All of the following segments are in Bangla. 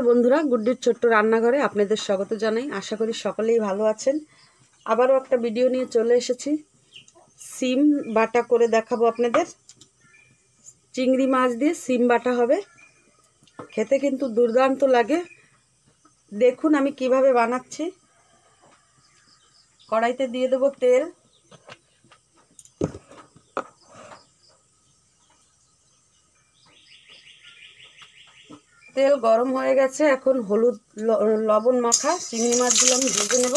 বন্ধুরা, গুড্ডির ছোট্ট রান্নাঘরে আপনাদের স্বাগত জানাই। আশা করি সকলেই ভালো আছেন। আবারও একটা ভিডিও নিয়ে চলে এসেছি। সিম বাটা করে দেখাবো আপনাদের। চিংড়ি মাছ দিয়ে সিম বাটা হবে, খেতে কিন্তু দুর্দান্ত লাগে। দেখুন আমি কিভাবে বানাচ্ছি। কড়াইতে দিয়ে দেবো তেল। তেল গরম হয়ে গেছে। এখন হলুদ লবণ মাখা চিংড়ি মাছগুলো আমি ভেজে নেব।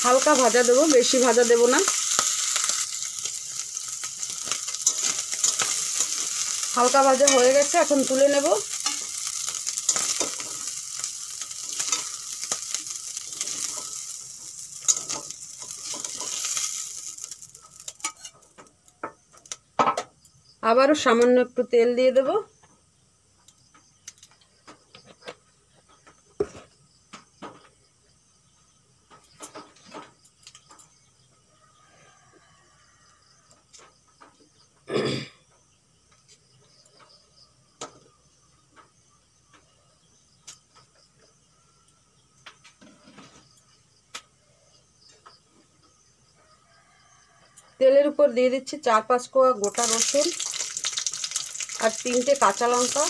হালকা ভাজা দেবো, বেশি ভাজা দেব না। হালকা ভাজা হয়ে গেছে, এখন তুলে নেব। আবারও সামান্য একটু তেল দিয়ে দেব। তেলের উপর দিয়ে দিচ্ছি 4-5 কোয়া গোটা রসুন আর 3টে কাঁচা লঙ্কা।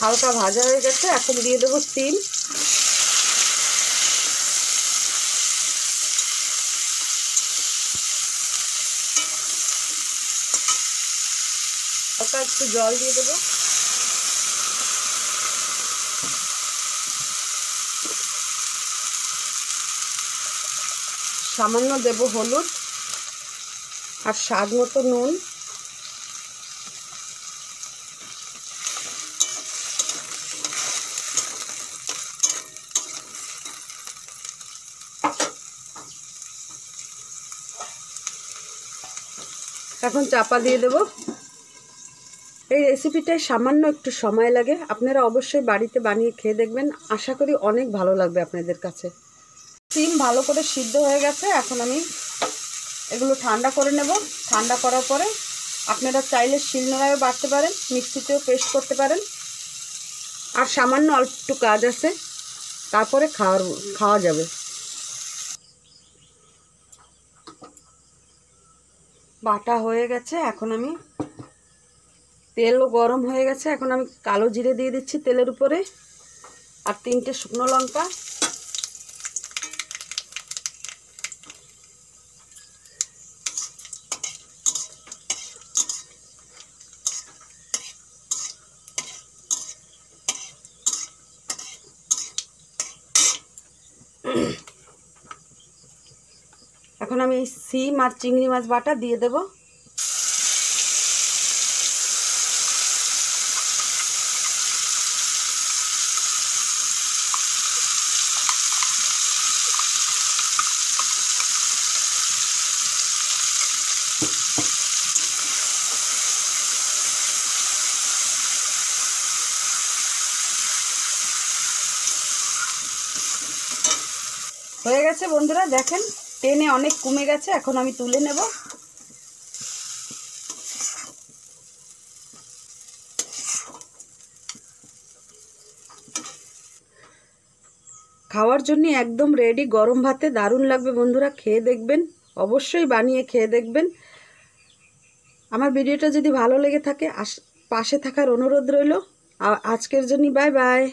হালকা ভাজা হয়ে গেছে, এখন দিয়ে দেবো সিম। হালকা একটু জল দিয়ে দেবো। সামান্য দেব হলুদ আর স্বাদ মতো নুন। এখন চাপা দিয়ে দেব। এই রেসিপিটায় সামান্য একটু সময় লাগে, আপনারা অবশ্যই বাড়িতে বানিয়ে খেয়ে দেখবেন। আশা করি অনেক ভালো লাগবে আপনাদের কাছে। সিম ভালো করে সিদ্ধ হয়ে গেছে, এখন আমি এগুলো ঠান্ডা করে নেব। ঠান্ডা করার পরে আপনারা চাইলে শিলনোড়ায়ও বাটতে পারেন, মিক্সিতেও পেস্ট করতে পারেন। আর সামান্য অল্প একটু কাজ আছে, তারপরে খাওয়া যাবে। বাটা হয়ে গেছে, এখন আমি তেলও গরম হয়ে গেছে, এখন আমি কালো জিরে দিয়ে দিচ্ছি তেলের উপরে আর 3টে শুকনো লঙ্কা। এখন আমি এই সিম আর চিংড়ি মাছ বাটা দিয়ে দেব। হয়ে গেছে বন্ধুরা, দেখেন টেনে অনেক কমে গেছে। এখন আমি তুলে নেব। খাওয়ার জন্য একদম রেডি। গরম ভাতে দারুণ লাগবে বন্ধুরা, খেয়ে দেখবেন। অবশ্যই বানিয়ে খেয়ে দেখবেন। আমার ভিডিওটা যদি ভালো লেগে থাকে পাশে থাকার অনুরোধ রইল। আজকের জন্য বাই বাই।